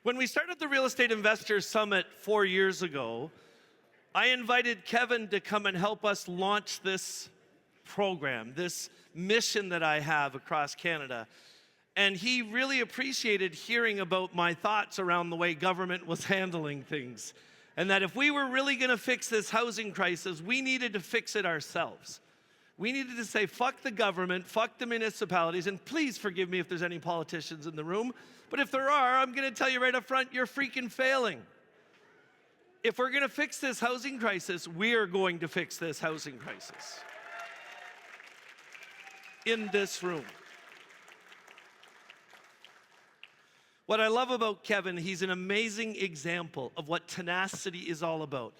When we started the Real Estate Investors Summit 4 years ago, I invited Kevin to come and help us launch this program, this mission that I have across Canada. And he really appreciated hearing about my thoughts around the way government was handling things. And that if we were really gonna fix this housing crisis, we needed to fix it ourselves. We needed to say, fuck the government, fuck the municipalities, and please forgive me if there's any politicians in the room, but if there are, I'm gonna tell you right up front, you're freaking failing. If we're gonna fix this housing crisis, we are going to fix this housing crisis. In this room. What I love about Kevin, he's an amazing example of what tenacity is all about.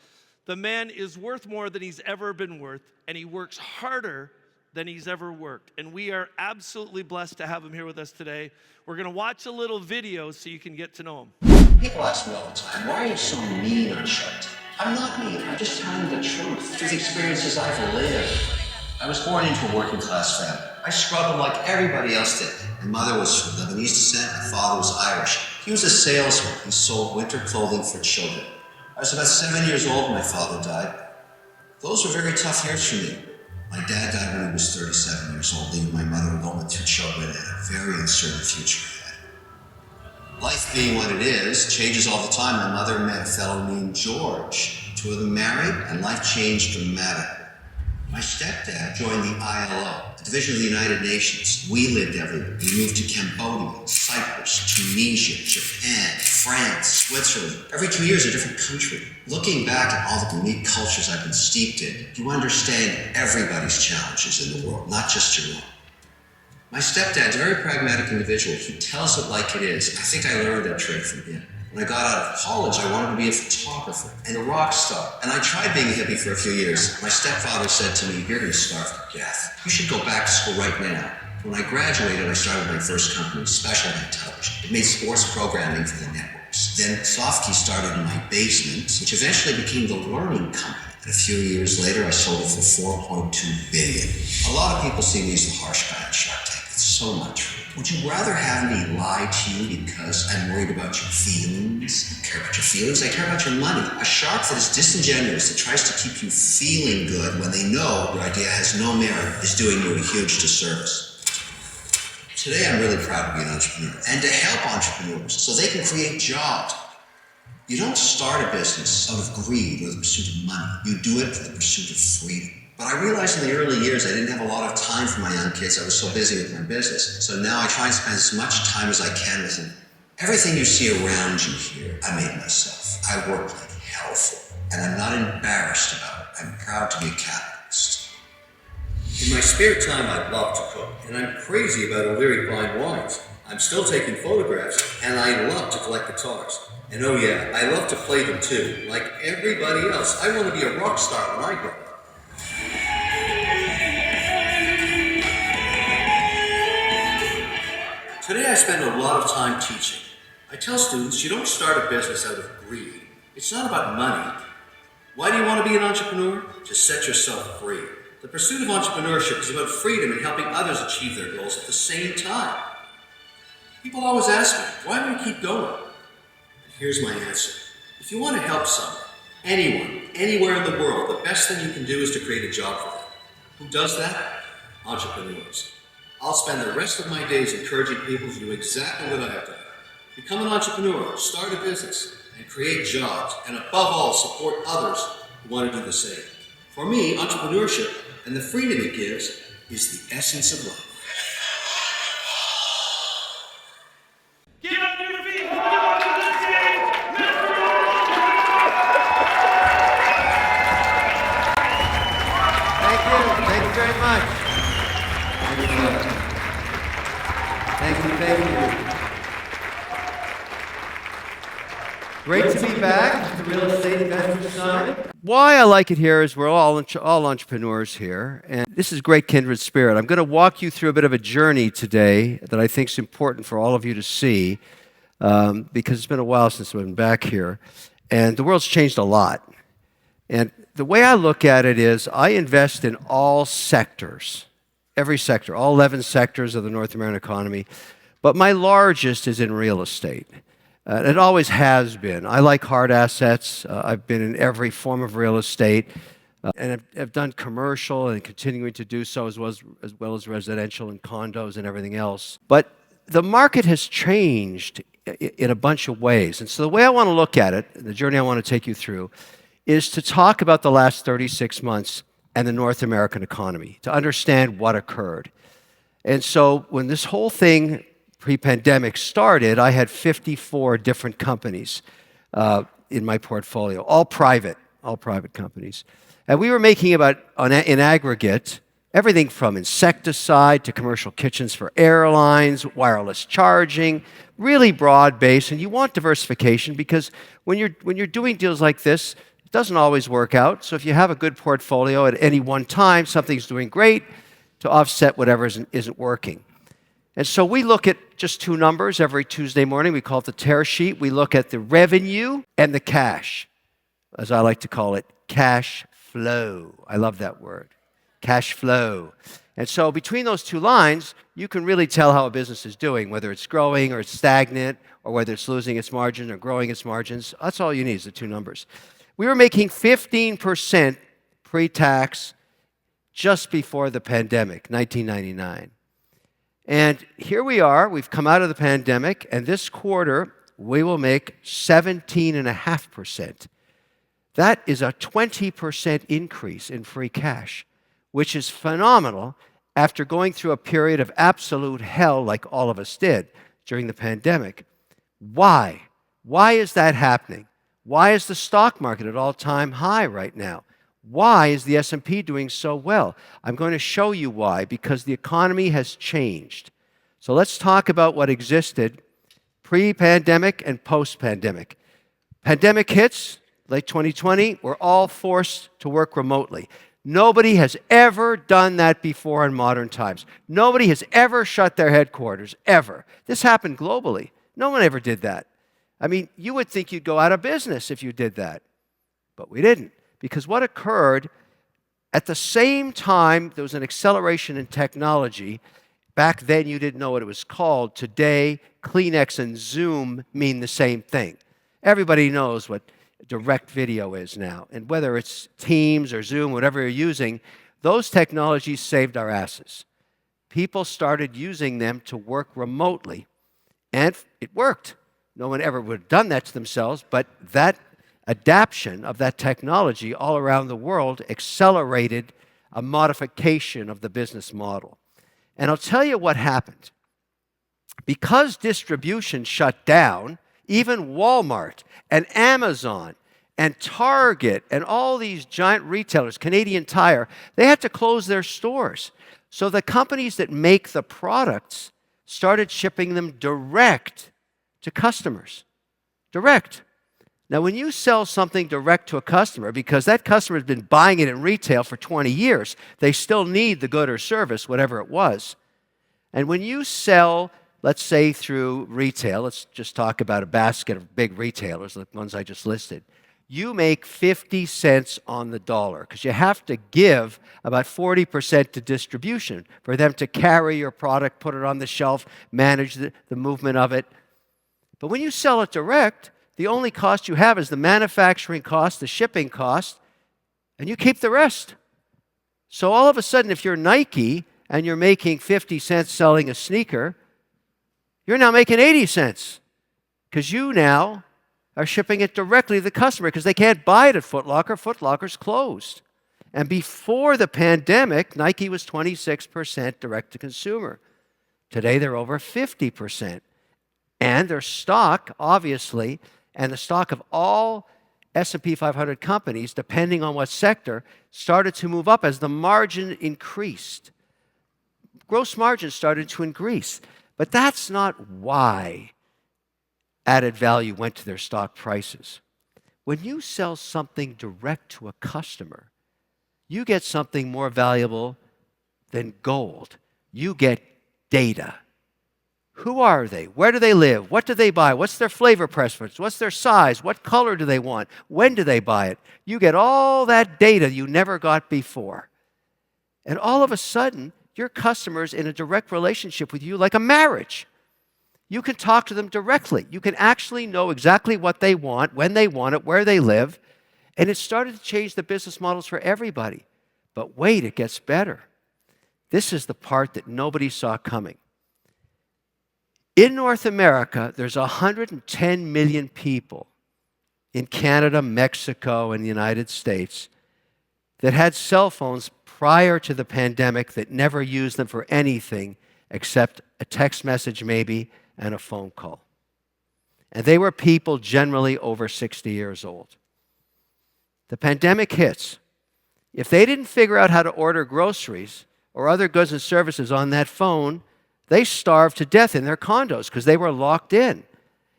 The man is worth more than he's ever been worth, and he works harder than he's ever worked. And we are absolutely blessed to have him here with us today. We're gonna watch a little video so you can get to know him. People ask me all the time, why are you so mean on Shark Tank? I'm not mean, I'm just telling the truth through the experiences I've lived. I was born into a working class family. I struggled like everybody else did. My mother was from Lebanese descent, my father was Irish. He was a salesman. He sold winter clothing for children. I was about 7 years old when my father died. Those were very tough years for me. My dad died when he was 37 years old, leaving my mother alone with 2 children and a very uncertain future ahead. Life being what it is, changes all the time. My mother met a fellow named George. 2 of them married, and life changed dramatically. My stepdad joined the ILO, the Division of the United Nations. We lived everywhere. We moved to Cambodia, Cyprus, Tunisia, Japan, France, Switzerland. Every 2 years, a different country. Looking back at all the unique cultures I've been steeped in, you understand everybody's challenges in the world, not just your own. My stepdad's a very pragmatic individual. He tells it like it is. I think I learned that trait from him. When I got out of college, I wanted to be a photographer and a rock star. And I tried being a hippie for a few years. My stepfather said to me, you're going to starve to death. You should go back to school right now. When I graduated, I started my first company, Special Event Television. It made sports programming for the networks. Then Sofkey started in my basement, which eventually became the Learning Company. And a few years later, I sold it for $4.2 billion. A lot of people see me as the harsh guy on Shark Tank. It's so much. Would you rather have me lie to you because I'm worried about your feelings? I care about your feelings, I care about your money. A shark that is disingenuous, that tries to keep you feeling good when they know your idea has no merit, is doing you a huge disservice. Today I'm really proud to be an entrepreneur and to help entrepreneurs so they can create jobs. You don't start a business out of greed or the pursuit of money. You do it for the pursuit of freedom. But I realized in the early years I didn't have a lot of time for my young kids. I was so busy with my business. So now I try and spend as much time as I can with them. Everything you see around you here, I made myself. I worked like hell for it. And I'm not embarrassed about it. I'm proud to be a capitalist. In my spare time, I love to cook. And I'm crazy about O'Leary fine wines. I'm still taking photographs. And I love to collect guitars. And oh yeah, I love to play them too. Like everybody else, I want to be a rock star when I grow up. Today I spend a lot of time teaching. I tell students you don't start a business out of greed. It's not about money. Why do you want to be an entrepreneur? To set yourself free. The pursuit of entrepreneurship is about freedom and helping others achieve their goals at the same time. People always ask me, why do we keep going? And here's my answer. If you want to help someone, anyone, anywhere in the world, the best thing you can do is to create a job for them. Who does that? Entrepreneurs. I'll spend the rest of my days encouraging people to do exactly what I have done. Become an entrepreneur, start a business, and create jobs, and above all, support others who want to do the same. For me, entrepreneurship and the freedom it gives is the essence of life. Get on your feet, come on to the stage, Mr. Thank you very much. Thank you. Great to be back at the Real Estate Investors Summit. Why I like it here is we're all entrepreneurs here, and this is great kindred spirit. I'm going to walk you through a bit of a journey today that I think is important for all of you to see, because it's been a while since I've been back here, and the world's changed a lot. And the way I look at it is I invest in all sectors. Every sector, all 11 sectors of the North American economy, but my largest is in real estate. It always has been. I like hard assets. I've been in every form of real estate, and I've done commercial and continuing to do so, as well as residential and condos and everything else. But the market has changed in a bunch of ways. And so the way I want to look at it, the journey I want to take you through, is to talk about the last 36 months and the North American economy, to understand what occurred. And so when this whole thing pre-pandemic started, I had 54 different companies in my portfolio, all private companies. And we were making about, in aggregate, everything from insecticide to commercial kitchens for airlines, wireless charging, really broad base. And you want diversification because when you're doing deals like this, it doesn't always work out. So if you have a good portfolio at any one time, something's doing great to offset whatever isn't working. And so we look at just two numbers every Tuesday morning. We call it the tear sheet. We look at the revenue and the cash, as I like to call it, cash flow. I love that word, cash flow. And so between those two lines, you can really tell how a business is doing, whether it's growing or it's stagnant, or whether it's losing its margin or growing its margins. That's all you need is the two numbers. We were making 15% pre-tax just before the pandemic, 1999. And here we are, we've come out of the pandemic, and this quarter, we will make 17.5%. That is a 20% increase in free cash, which is phenomenal after going through a period of absolute hell like all of us did during the pandemic. Why? Why is that happening? Why is the stock market at all-time high right now? Why is the S&P doing so well? I'm going to show you why, because the economy has changed. So let's talk about what existed pre-pandemic and post-pandemic. Pandemic hits, late 2020, we're all forced to work remotely. Nobody has ever done that before in modern times. Nobody has ever shut their headquarters, ever. This happened globally. No one ever did that. I mean, you would think you'd go out of business if you did that, but we didn't. Because what occurred, at the same time, there was an acceleration in technology. Back then, you didn't know what it was called. Today, Kleenex and Zoom mean the same thing. Everybody knows what direct video is now. And whether it's Teams or Zoom, whatever you're using, those technologies saved our asses. People started using them to work remotely. And it worked. No one ever would have done that to themselves, but that adaption of that technology all around the world accelerated a modification of the business model. And I'll tell you what happened. Because distribution shut down, even Walmart and Amazon and Target and all these giant retailers, Canadian Tire, they had to close their stores. So the companies that make the products started shipping them direct to customers. Direct. Now, when you sell something direct to a customer, because that customer has been buying it in retail for 20 years, they still need the good or service, whatever it was. And when you sell, let's say through retail, let's just talk about a basket of big retailers, the ones I just listed, you make 50 cents on the dollar because you have to give about 40% to distribution for them to carry your product, put it on the shelf, manage the movement of it. But when you sell it direct, the only cost you have is the manufacturing cost, the shipping cost, and you keep the rest. So all of a sudden, if you're Nike and you're making 50 cents selling a sneaker, you're now making 80 cents because you now are shipping it directly to the customer because they can't buy it at Foot Locker. Foot Locker's closed. And before the pandemic, Nike was 26% direct to consumer. Today, they're over 50%. And their stock, obviously, and the stock of all S&P 500 companies, depending on what sector, started to move up as the margin increased. Gross margin started to increase. But that's not why added value went to their stock prices. When you sell something direct to a customer, you get something more valuable than gold. You get data. Who are they? Where do they live? What do they buy? What's their flavor preference? What's their size? What color do they want? When do they buy it? You get all that data you never got before. And all of a sudden, your customer's in a direct relationship with you like a marriage. You can talk to them directly. You can actually know exactly what they want, when they want it, where they live. And it started to change the business models for everybody. But wait, it gets better. This is the part that nobody saw coming. In North America, there's 110 million people in Canada, Mexico, and the United States that had cell phones prior to the pandemic that never used them for anything except a text message maybe and a phone call. And they were people generally over 60 years old. The pandemic hits. If they didn't figure out how to order groceries or other goods and services on that phone, they starved to death in their condos because they were locked in.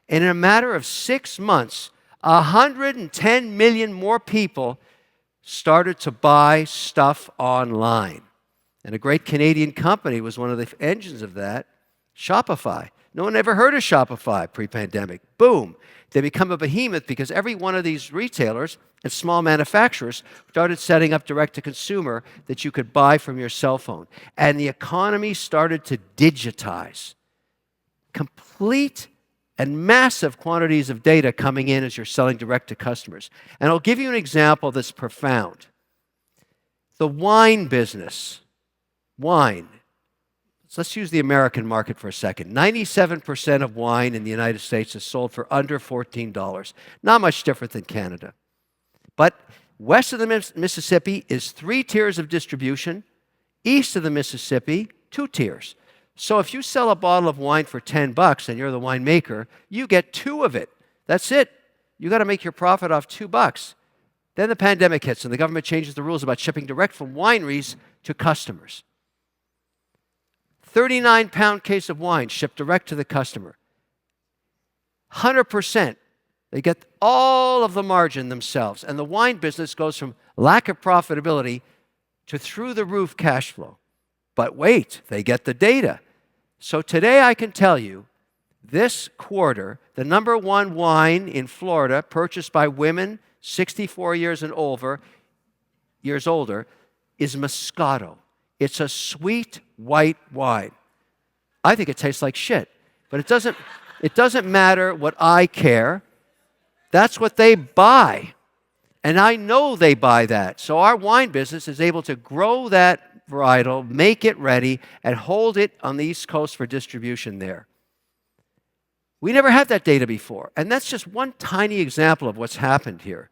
And in a matter of 6 months, 110 million more people started to buy stuff online. And a great Canadian company was one of the engines of that, Shopify. No one ever heard of Shopify pre-pandemic. Boom. They become a behemoth because every one of these retailers and small manufacturers started setting up direct-to-consumer that you could buy from your cell phone. And the economy started to digitize. Complete and massive quantities of data coming in as you're selling direct to customers. And I'll give you an example that's profound. The wine business. Wine. So let's use the American market for a second. 97% of wine in the United States is sold for under $14. Not much different than Canada. But west of the Mississippi is 3 tiers of distribution. East of the Mississippi, 2 tiers. So if you sell a bottle of wine for $10 and you're the winemaker, you get 2 of it. That's it. You got to make your profit off $2. Then the pandemic hits and the government changes the rules about shipping direct from wineries to customers. 39-pound case of wine shipped direct to the customer. 100%. They get all of the margin themselves. And the wine business goes from lack of profitability to through-the-roof cash flow. But wait, they get the data. So today I can tell you, this quarter, the number 1 wine in Florida purchased by women 64 years and older is Moscato. It's a sweet white wine. I think it tastes like shit, but it doesn't matter what I care. That's what they buy. And I know they buy that. So our wine business is able to grow that varietal, make it ready, and hold it on the East Coast for distribution there. We never had that data before. And that's just one tiny example of what's happened here.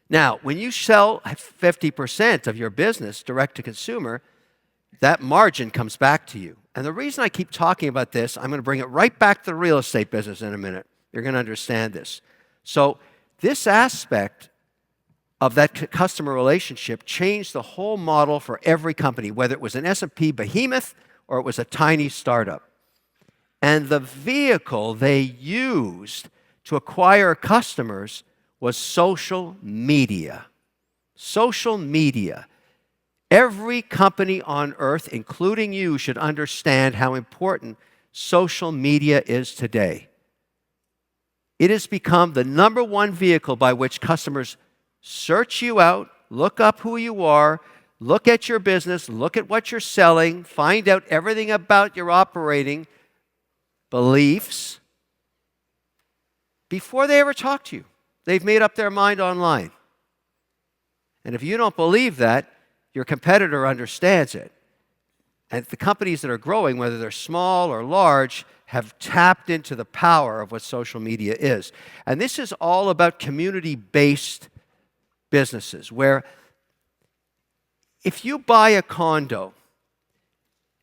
Now, when you sell 50% of your business direct to consumer, that margin comes back to you. And the reason I keep talking about this, I'm going to bring it right back to the real estate business in a minute. You're going to understand this. So this aspect of that customer relationship changed the whole model for every company, whether it was an S&P behemoth or it was a tiny startup. And the vehicle they used to acquire customers was social media. Social media. Every company on earth, including you, should understand how important social media is today. It has become the number 1 vehicle by which customers search you out, look up who you are, look at your business, look at what you're selling, find out everything about your operating beliefs before they ever talk to you. They've made up their mind online. And if you don't believe that, your competitor understands it. And the companies that are growing, whether they're small or large, have tapped into the power of what social media is. And this is all about community-based businesses, where if you buy a condo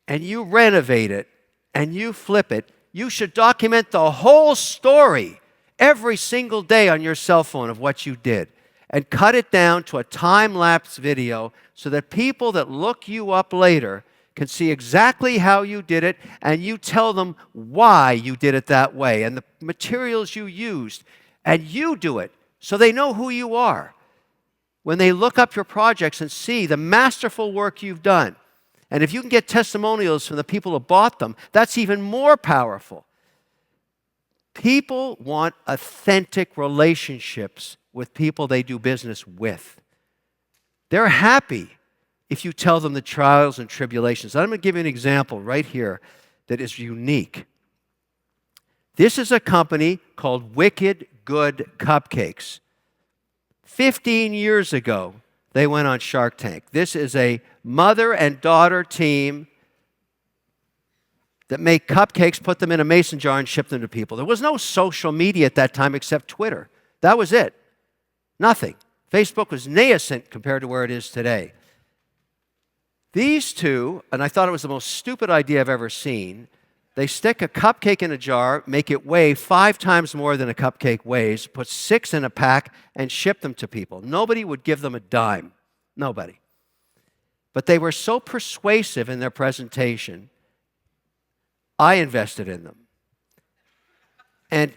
and you renovate it and you flip it, you should document the whole story every single day on your cell phone of what you did and cut it down to a time-lapse video so that people that look you up later can see exactly how you did it, and you tell them why you did it that way and the materials you used, and you do it so they know who you are. When they look up your projects and see the masterful work you've done, and if you can get testimonials from the people who bought them, that's even more powerful. People want authentic relationships with people they do business with. They're happy if you tell them the trials and tribulations. I'm going to give you an example right here that is unique. This is a company called Wicked Good Cupcakes. 15 years ago, they went on Shark Tank. This is a mother and daughter team that make cupcakes, put them in a mason jar, and ship them to people. There was no social media at that time except Twitter. That was it. Nothing. Facebook was nascent compared to where it is today. These two, and I thought it was the most stupid idea I've ever seen, they stick a cupcake in a jar, make it weigh 5 times more than a cupcake weighs, put 6 in a pack, and ship them to people. Nobody would give them a dime. Nobody. But they were so persuasive in their presentation, I invested in them. And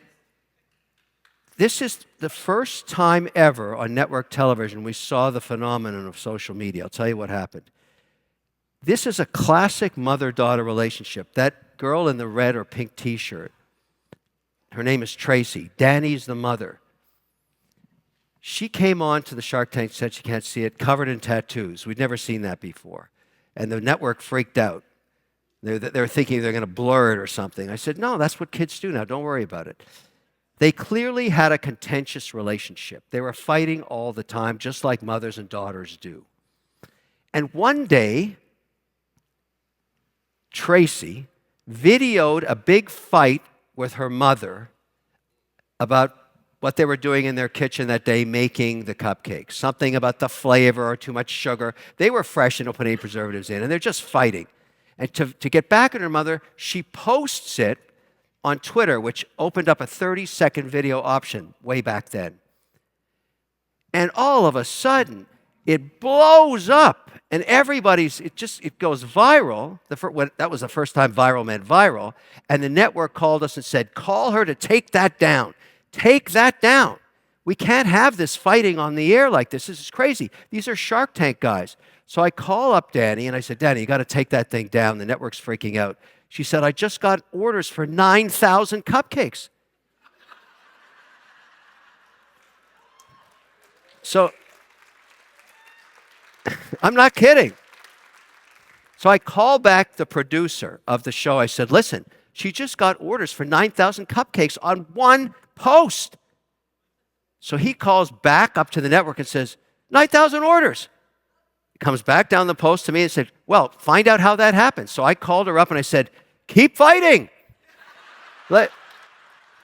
this is the first time ever on network television we saw the phenomenon of social media. I'll tell you what happened. This is a classic mother-daughter relationship. That girl in the red or pink t-shirt, her name is Tracy. Danny's the mother. She came on to the Shark Tank, said she can't see it, covered in tattoos. We'd never seen that before. And the network freaked out. They're thinking they're going to blur it or something. I said, no, that's what kids do now. Don't worry about it. They clearly had a contentious relationship. They were fighting all the time, just like mothers and daughters do. And one day, Tracy videoed a big fight with her mother about what they were doing in their kitchen that day making the cupcakes. Something about the flavor or too much sugar. They were fresh and don't put any preservatives in, and they're just fighting. And to get back at her mother, she posts it on Twitter, which opened up a 30-second video option way back then. And all of a sudden, it blows up, and it goes viral. That was the first time viral meant viral. And the network called us and said, call her to take that down. Take that down. We can't have this fighting on the air like this. This is crazy. These are Shark Tank guys. So I call up Danny, and I said, Danny, you got to take that thing down. The network's freaking out. She said, I just got orders for 9,000 cupcakes. So, I'm not kidding. So I called back the producer of the show. I said, listen, she just got orders for 9,000 cupcakes on one post. So he calls back up to the network and says, 9,000 orders. Comes back down the post to me and said, well, find out how that happened. So I called her up and I said, keep fighting.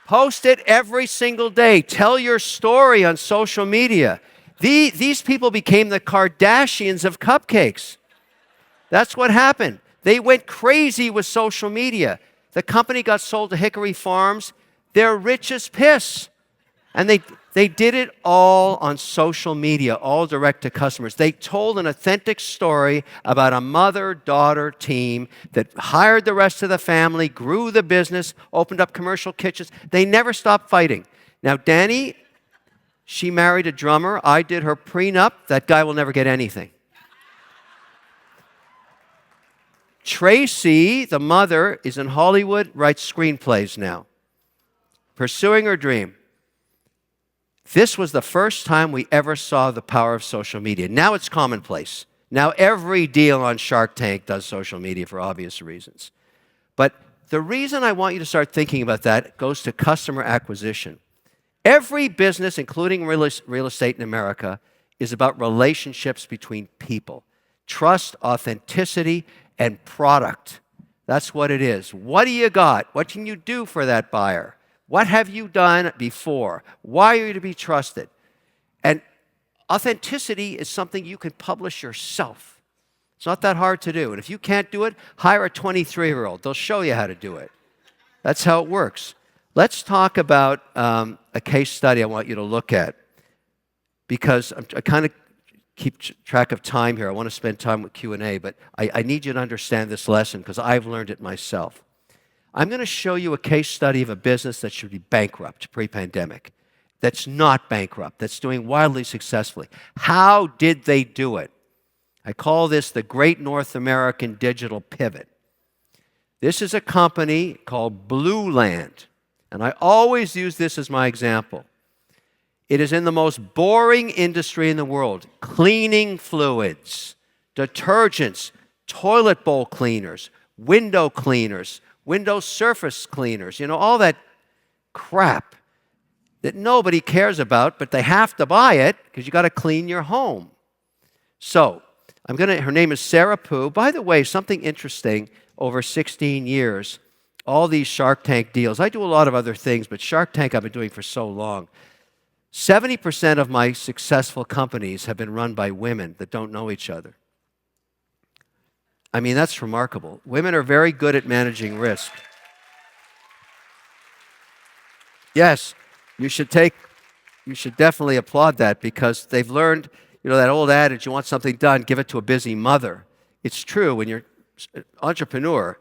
Post it every single day. Tell your story on social media. These people became the Kardashians of cupcakes. That's what happened. They went crazy with social media. The company got sold to Hickory Farms. They're rich as piss. And they did it all on social media, all direct to customers. They told an authentic story about a mother-daughter team that hired the rest of the family, grew the business, opened up commercial kitchens. They never stopped fighting. Now, Danny, she married a drummer. I did her prenup. That guy will never get anything. Tracy, the mother, is in Hollywood, writes screenplays now, pursuing her dream. This was the first time we ever saw the power of social media. Now it's commonplace. Now every deal on Shark Tank does social media for obvious reasons. But the reason I want you to start thinking about that goes to customer acquisition. Every business, including real estate in America, is about relationships between people. Trust, authenticity, and product. That's what it is. What do you got? What can you do for that buyer? What have you done before? Why are you to be trusted? And authenticity is something you can publish yourself. It's not that hard to do. And if you can't do it, hire a 23-year-old. They'll show you how to do it. That's how it works. Let's talk about a case study I want you to look at, because I kind of keep track of time here. I want to spend time with Q&A, but I need you to understand this lesson because I've learned it myself. I'm going to show you a case study of a business that should be bankrupt pre-pandemic, that's not bankrupt, that's doing wildly successfully. How did they do it? I call this the Great North American Digital Pivot. This is a company called Blue Land, and I always use this as my example. It is in the most boring industry in the world: cleaning fluids, detergents, toilet bowl cleaners, window surface cleaners, all that crap that nobody cares about, but they have to buy it because you got to clean your home. So, her name is Sarah Poo. By the way, something interesting, over 16 years, all these Shark Tank deals. I do a lot of other things, but Shark Tank I've been doing for so long. 70% of my successful companies have been run by women that don't know each other. I mean, that's remarkable. Women are very good at managing risk. Yes, you should definitely applaud that because they've learned, that old adage, you want something done, give it to a busy mother. It's true when you're an entrepreneur,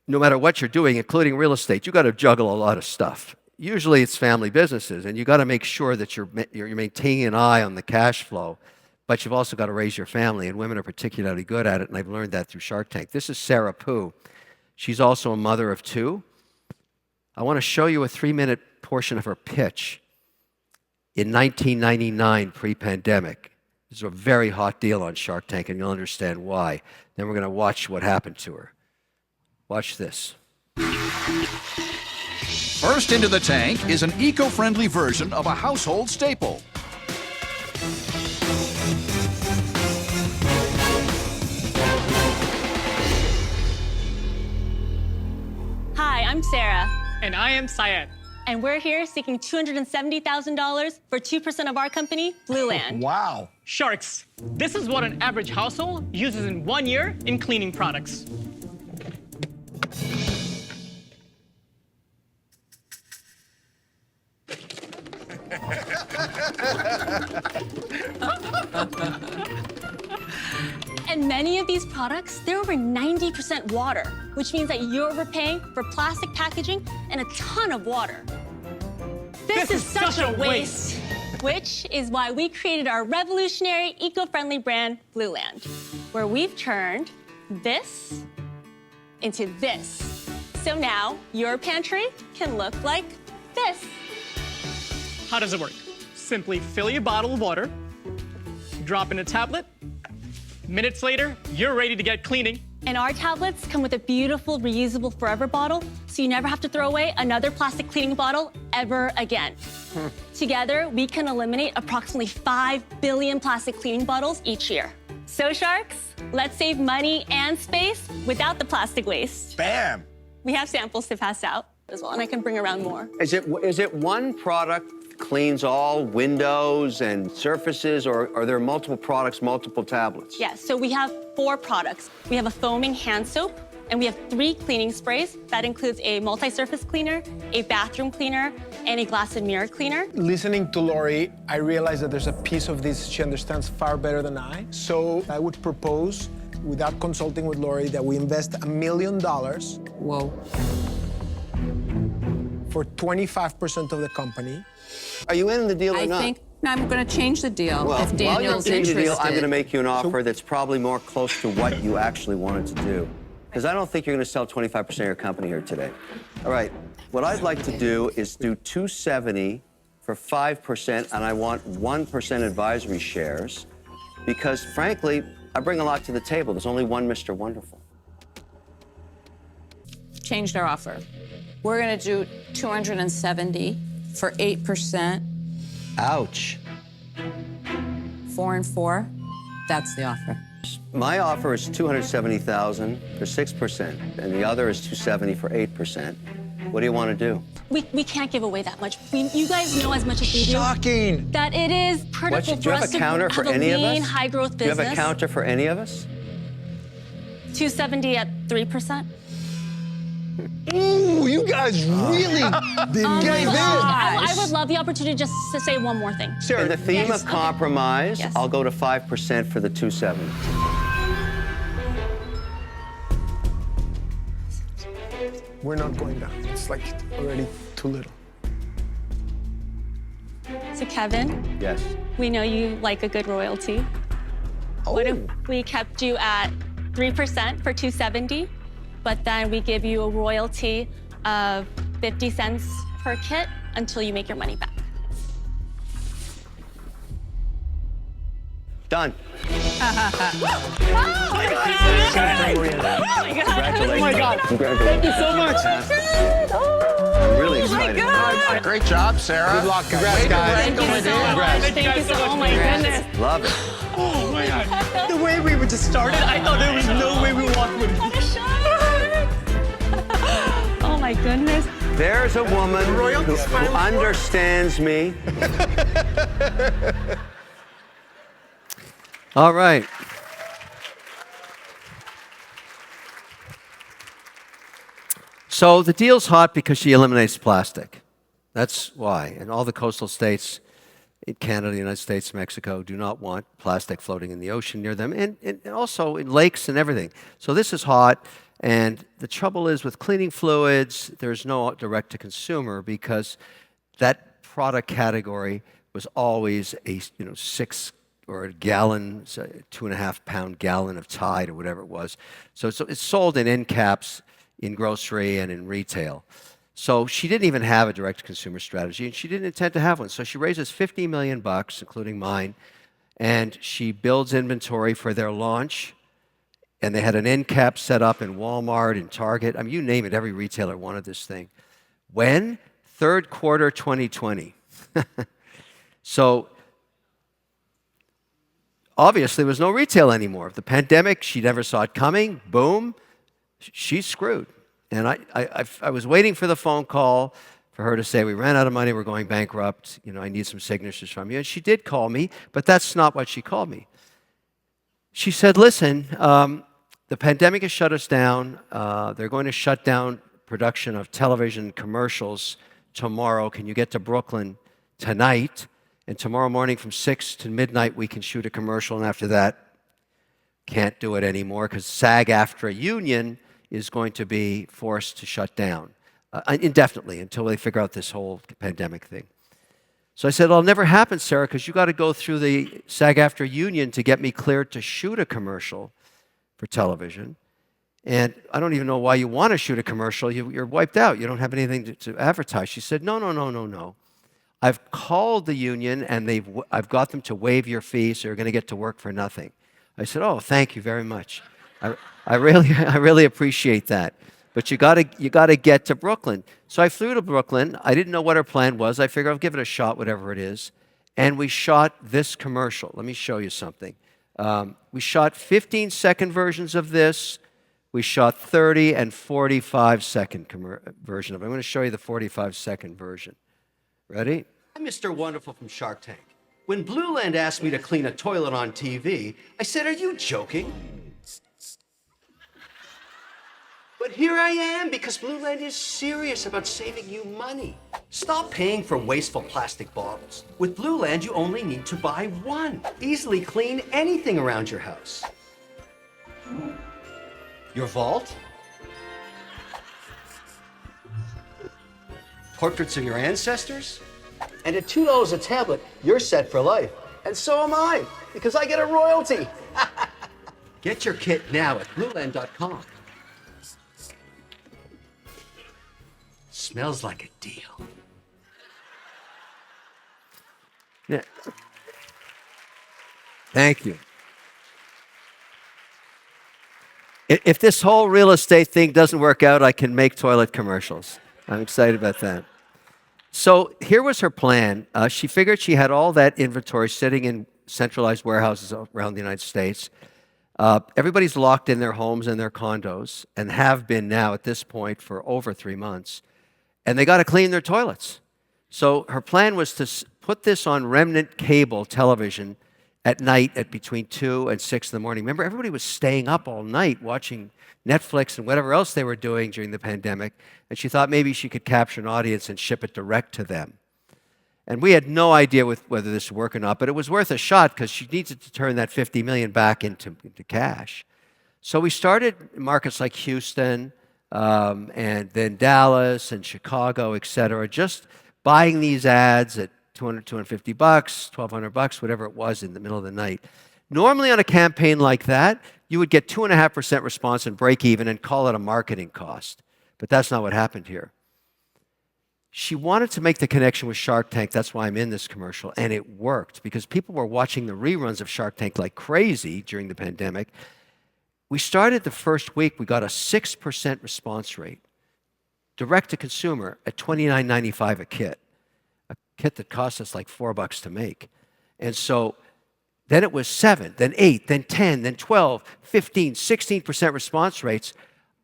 no matter what you're doing, including real estate, you got to juggle a lot of stuff. Usually it's family businesses, and you got to make sure that you're maintaining an eye on the cash flow, but you've also got to raise your family, and women are particularly good at it, and I've learned that through Shark Tank. This is Sarah Poo. She's also a mother of 2. I want to show you a 3-minute portion of her pitch in 1999, pre-pandemic. This is a very hot deal on Shark Tank, and you'll understand why. Then we're going to watch what happened to her. Watch this. First into the tank is an eco-friendly version of a household staple. Hi, I'm Sarah. And I am Syed. And we're here seeking $270,000 for 2% of our company, Blue Land. Wow. Sharks. This is what an average household uses in 1 year in cleaning products. And many of these products, they're over 90% water, which means that you're overpaying for plastic packaging and a ton of water. This is such a waste. Which is why we created our revolutionary, eco-friendly brand, Blue Land, where we've turned this into this. So now your pantry can look like this. How does it work? Simply fill your bottle with water, drop in a tablet. Minutes later, you're ready to get cleaning. And our tablets come with a beautiful reusable forever bottle, so you never have to throw away another plastic cleaning bottle ever again. Together, we can eliminate approximately 5 billion plastic cleaning bottles each year. So Sharks, let's save money and space without the plastic waste. Bam. We have samples to pass out as well, and I can bring around more. Is it one product cleans all windows and surfaces, or are there multiple products, multiple tablets? Yes, so we have 4 products. We have a foaming hand soap, and we have 3 cleaning sprays. That includes a multi-surface cleaner, a bathroom cleaner, and a glass and mirror cleaner. Listening to Lori, I realized that there's a piece of this she understands far better than I. So I would propose, without consulting with Lori, that we invest $1 million. Whoa. For 25% of the company. Are you in the deal or not? I think I'm going to change the deal Well, if while you're Daniel's changing the interested. deal, I'm going to make you an offer that's probably more close to what you actually wanted to do. Because I don't think you're going to sell 25% of your company here today. All right, what I'd like to do is do $270 for 5%, and I want 1% advisory shares, because frankly, I bring a lot to the table. There's only one Mr. Wonderful. Changed our offer. We're going to do 270 for 8%. Ouch. 4 and 4. That's the offer. My offer is $270,000 for 6%, and the other is $270 for 8%. What do you want to do? We can't give away that much. You guys know as much as we do. Shocking. That it is critical Do for you have us a counter to for have any a of lean, us? high-growth Do you business. have a counter for any of us? 270 at 3%. Ooh, you guys really didn't get this. I would love the opportunity just to say one more thing. Sarah, In the theme Yes, of okay. compromise, Yes. I'll go to 5% for the 270. we're not going down. It's like already too little. So Kevin, Yes. we know you like a good royalty. What if we kept you at 3% for 270, but then we give you a royalty of 50 cents per kit until you make your money back? Done. Oh my God. Congratulations. Oh my God. Congratulations. Thank you so much. I'm really really excited. Great job, Sarah. Good luck, congrats, guys. Thank you so much. Thank you so much. Oh my goodness. Love it. Oh my God. The way we were just started, I thought there was no way we would walk with What a shot! Oh my goodness. There's a woman who understands me. All right. So the deal's hot because she eliminates plastic. That's why. And all the coastal states in Canada, the United States, Mexico do not want plastic floating in the ocean near them, and also in lakes and everything. So this is hot. And the trouble is with cleaning fluids, there's no direct to consumer because that product category was always a 6 or a gallon, 2.5 pound gallon of Tide or whatever it was. So it's sold in end caps in grocery and in retail. So she didn't even have a direct to consumer strategy, and she didn't intend to have one. So she raises $50 million, including mine, and she builds inventory for their launch. And they had an end cap set up in Walmart and Target. I mean, you name it, every retailer wanted this thing. When? Third quarter 2020. So obviously there was no retail anymore. The pandemic, she never saw it coming. Boom, she's screwed. And I was waiting for the phone call for her to say, we ran out of money, we're going bankrupt. I need some signatures from you. And she did call me, but that's not what she called me. She said, listen, the pandemic has shut us down. They're going to shut down production of television commercials tomorrow. Can you get to Brooklyn tonight? And tomorrow morning from 6 to midnight, we can shoot a commercial. And after that, can't do it anymore because SAG-AFTRA union is going to be forced to shut down indefinitely until they figure out this whole pandemic thing. So I said, it'll never happen, Sarah, because you got to go through the SAG-AFTRA union to get me cleared to shoot a commercial for television. And I don't even know why you want to shoot a commercial. You're wiped out. You don't have anything to advertise. She said, no. I've called the union, and I've got them to waive your fee, so you're going to get to work for nothing. I said, oh, thank you very much. I really appreciate that. But you got to get to Brooklyn. So I flew to Brooklyn. I didn't know what her plan was. I figured I'll give it a shot, whatever it is. And we shot this commercial. Let me show you something. We shot 15-second versions of this. We shot 30 and 45-second version of it. I'm going to show you the 45-second version. Ready? I'm Mr. Wonderful from Shark Tank. When Blue Land asked me to clean a toilet on TV, I said, are you joking? But here I am because Blue Land is serious about saving you money. Stop paying for wasteful plastic bottles. With Blue Land, you only need to buy one. Easily clean anything around your house. Your vault? Portraits of your ancestors? And at $2 a tablet, you're set for life. And so am I, because I get a royalty. Get your kit now at blueland.com. Smells like a deal. Yeah. Thank you. If this whole real estate thing doesn't work out, I can make toilet commercials. I'm excited about that. So here was her plan. She figured she had all that inventory sitting in centralized warehouses around the United States. Everybody's locked in their homes and their condos, and have been now at this point for over 3 months. And they got to clean their toilets. So her plan was to put this on remnant cable television at night at between 2 and 6 in the morning. Remember, everybody was staying up all night watching Netflix and whatever else they were doing during the pandemic. And she thought maybe she could capture an audience and ship it direct to them. And we had no idea whether this would work or not, but it was worth a shot because she needed to turn that $50 million back into cash. So we started in markets like Houston, and then Dallas and Chicago, et cetera, just buying these ads at $200, $250, $1,200, whatever it was in the middle of the night. Normally on a campaign like that, you would get 2.5% response and break even and call it a marketing cost. But that's not what happened here. She wanted to make the connection with Shark Tank. That's why I'm in this commercial. And it worked because people were watching the reruns of Shark Tank like crazy during the pandemic. We started the first week, we got a 6% response rate. direct to consumer at $29.95 a kit that cost us like $4 to make. And so then it was 7, then 8, then 10, then 12, 15, 16% response rates.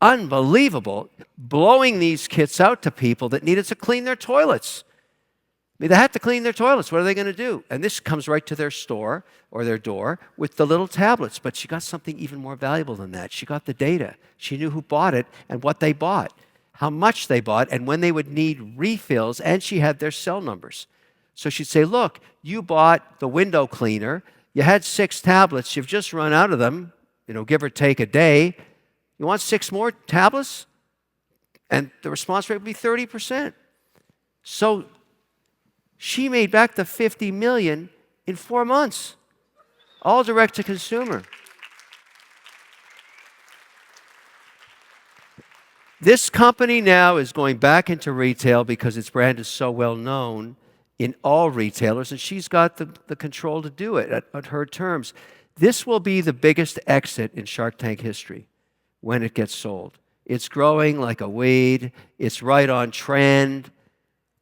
Unbelievable, blowing these kits out to people that needed to clean their toilets. I mean, they had to clean their toilets. What are they going to do? And this comes right to their store or their door with the little tablets. But she got something even more valuable than that. She got the data. She knew who bought it and what they bought, how much they bought, and when they would need refills, and she had their cell numbers. So she'd say, look, you bought the window cleaner. You had 6 tablets. You've just run out of them, give or take a day. You want 6 more tablets? And the response rate would be 30%. So she made back the $50 million in 4 months, all direct to consumer. This company now is going back into retail because its brand is so well known in all retailers, and she's got the control to do it at her terms. This will be the biggest exit in Shark Tank history when it gets sold. It's growing like a weed. It's right on trend.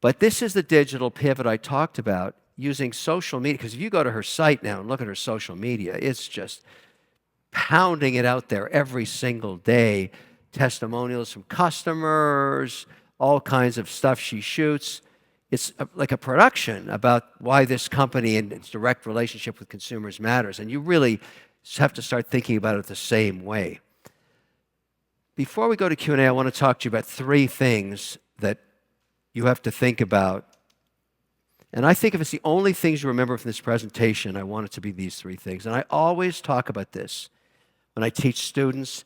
But this is the digital pivot I talked about, using social media. Because if you go to her site now and look at her social media, it's just pounding it out there every single day. Testimonials from customers, all kinds of stuff she shoots. It's like a production about why this company and its direct relationship with consumers matters. And you really have to start thinking about it the same way. Before we go to Q&A, I want to talk to you about 3 things that you have to think about. And I think if it's the only things you remember from this presentation, I want it to be these 3 things. And I always talk about this when I teach students.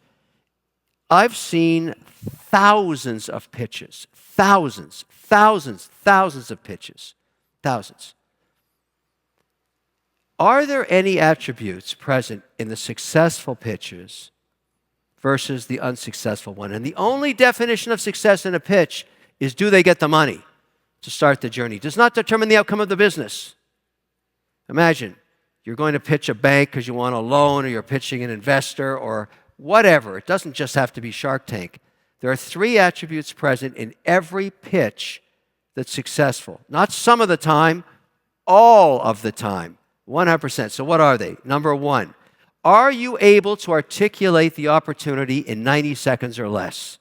I've seen thousands of pitches, thousands of pitches, thousands. Are there any attributes present in the successful pitches versus the unsuccessful one? And the only definition of success in a pitch is, do they get the money to start the journey? It does not determine the outcome of the business. Imagine you're going to pitch a bank because you want a loan, or you're pitching an investor, or whatever. It doesn't just have to be Shark Tank. There are 3 attributes present in every pitch that's successful. Not some of the time, all of the time, 100%. So what are they? Number 1, are you able to articulate the opportunity in 90 seconds or less?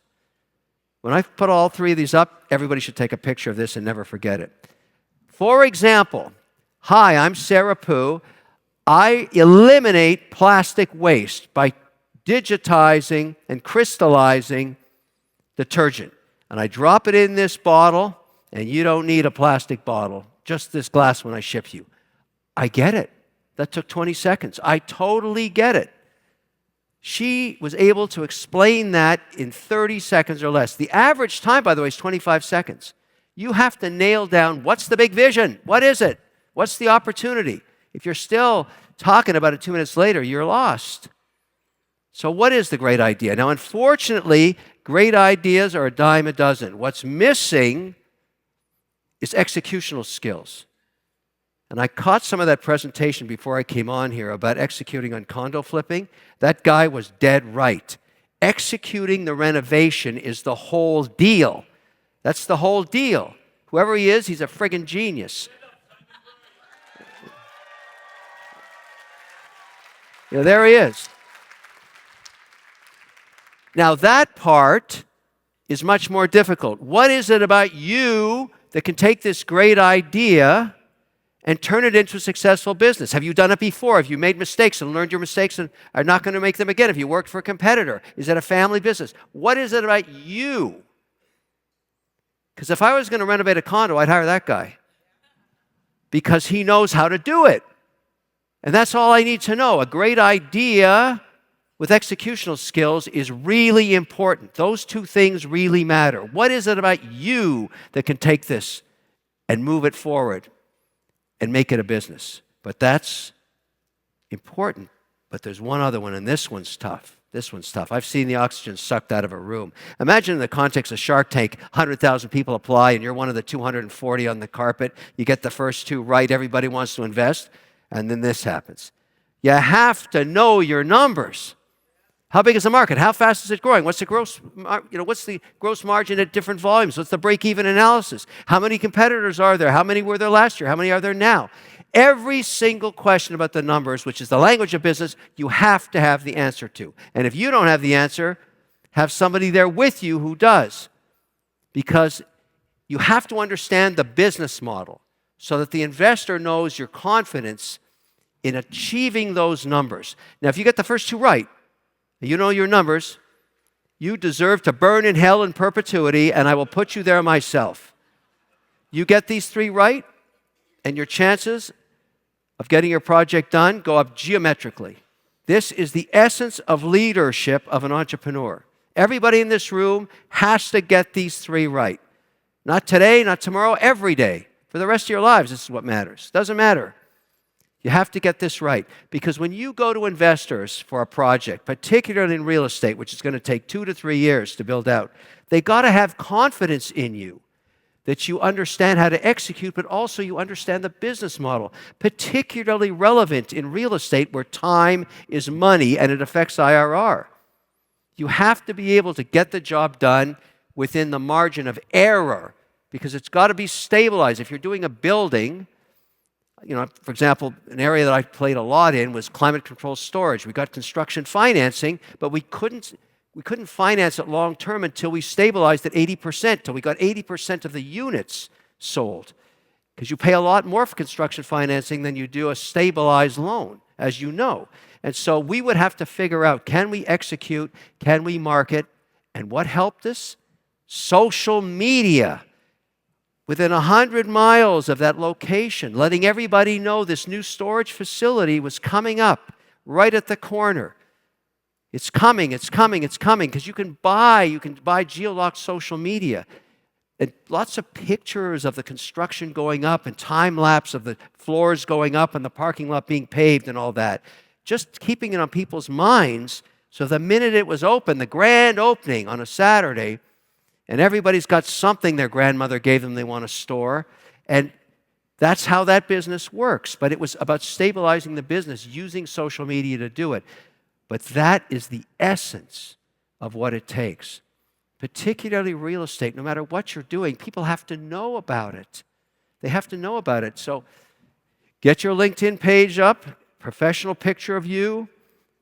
When I put all 3 of these up, everybody should take a picture of this and never forget it. For example, hi, I'm Sarah Poo. I eliminate plastic waste by digitizing and crystallizing detergent. And I drop it in this bottle, and you don't need a plastic bottle, just this glass when I ship you. I get it. That took 20 seconds. I totally get it. She was able to explain that in 30 seconds or less. The average time, by the way, is 25 seconds. You have to nail down, what's the big vision? What is it? What's the opportunity? If you're still talking about it 2 minutes later, you're lost. So what is the great idea? Now, unfortunately, great ideas are a dime a dozen. What's missing is executional skills. And I caught some of that presentation before I came on here about executing on condo flipping. That guy was dead right. Executing the renovation is the whole deal. That's the whole deal. Whoever he is, he's a friggin' genius. There he is. Now, that part is much more difficult. What is it about you that can take this great idea and turn it into a successful business? Have you done it before? Have you made mistakes and learned your mistakes and are not going to make them again? Have you worked for a competitor? Is it a family business? What is it about you? Because if I was going to renovate a condo, I'd hire that guy because he knows how to do it. And that's all I need to know. A great idea with executional skills is really important. Those 2 things really matter. What is it about you that can take this and move it forward and make it a business? But that's important. But there's one other one, and this one's tough. This one's tough. I've seen the oxygen sucked out of a room. Imagine in the context of Shark Tank, 100,000 people apply, and you're one of the 240 on the carpet. You get the first 2 right. Everybody wants to invest. And then this happens. You have to know your numbers. How big is the market? How fast is it growing? What's the what's the gross margin at different volumes? What's the break-even analysis? How many competitors are there? How many were there last year? How many are there now? Every single question about the numbers, which is the language of business, you have to have the answer to. And if you don't have the answer, have somebody there with you who does. Because you have to understand the business model so that the investor knows your confidence in achieving those numbers. Now, if you get the first two right, you know your numbers, you deserve to burn in hell in perpetuity, and I will put you there myself. You get these three right, and your chances of getting your project done go up geometrically. This is the essence of leadership of an entrepreneur. Everybody in this room has to get these three right. Not today, not tomorrow, every day. For the rest of your lives, this is what matters. Doesn't matter. You have to get this right. Because when you go to investors for a project, particularly in real estate, which is going to take 2 to 3 years to build out, they got to have confidence in you that you understand how to execute, but also you understand the business model. Particularly relevant in real estate where time is money and it affects IRR. You have to be able to get the job done within the margin of error because it's got to be stabilized. If you're doing a building, for example, an area that I played a lot in was climate control storage. We got construction financing, but we couldn't finance it long term until we stabilized at 80%, till we got 80% of the units sold. Because you pay a lot more for construction financing than you do a stabilized loan, as you know. And so we would have to figure out, can we execute, can we market, and what helped us? Social media. Within 100 miles of that location, letting everybody know this new storage facility was coming up right at the corner. It's coming, it's coming, it's coming, because you can buy geolocked social media. And lots of pictures of the construction going up and time lapse of the floors going up and the parking lot being paved and all that. Just keeping it on people's minds so the minute it was open, the grand opening on a Saturday, and everybody's got something their grandmother gave them they want to store. And that's how that business works. But it was about stabilizing the business, using social media to do it. But that is the essence of what it takes. Particularly real estate, no matter what you're doing, people have to know about it. They have to know about it. So get your LinkedIn page up, professional picture of you.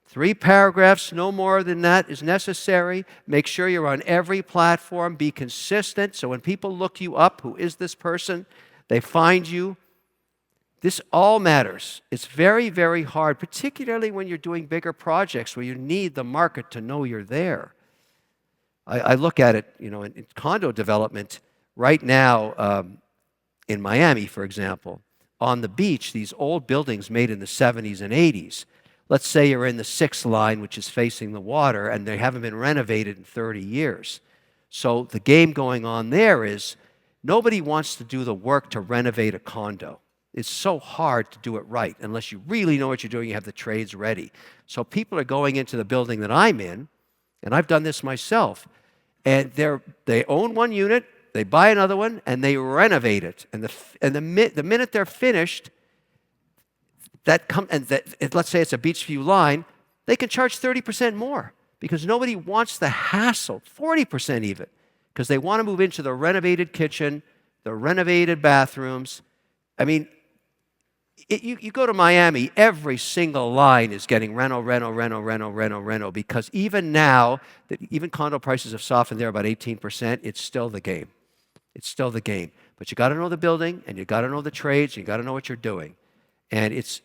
3 paragraphs, no more than that is necessary. Make sure you're on every platform. Be consistent. So when people look you up, who is this person? They find you. This all matters. It's very, very hard, particularly when you're doing bigger projects where you need the market to know you're there. I look at it, in condo development right now in Miami, for example, on the beach, these old buildings made in the 70s and 80s. Let's say you're in the 6th line, which is facing the water, and they haven't been renovated in 30 years. So the game going on there is nobody wants to do the work to renovate a condo. It's so hard to do it right unless you really know what you're doing, you have the trades ready. So people are going into the building that I'm in, and I've done this myself, and they own one unit, they buy another one, and they renovate it. And the minute they're finished, let's say it's a Beachview line, they can charge 30% more because nobody wants the hassle, 40% even, because they want to move into the renovated kitchen, the renovated bathrooms. I mean, you go to Miami, every single line is getting reno, because even now, even condo prices have softened there about 18%, it's still the game. It's still the game. But you got to know the building, and you got to know the trades, and you got to know what you're doing. And it's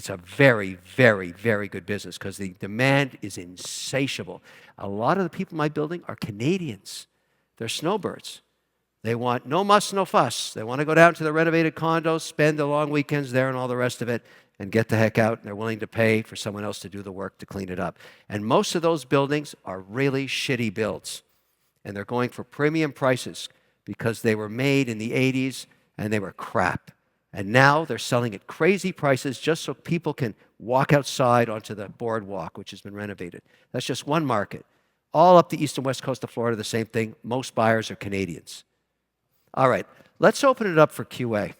a very, very, very good business because the demand is insatiable. A lot of the people in my building are Canadians. They're snowbirds. They want no muss, no fuss. They want to go down to the renovated condos, spend the long weekends there and all the rest of it, and get the heck out. And they're willing to pay for someone else to do the work to clean it up. And most of those buildings are really shitty builds. And they're going for premium prices because they were made in the 80s and they were crap. And now they're selling at crazy prices just so people can walk outside onto the boardwalk, which has been renovated. That's just one market. All up the east and west coast of Florida, the same thing. Most buyers are Canadians. All right, let's open it up for QA.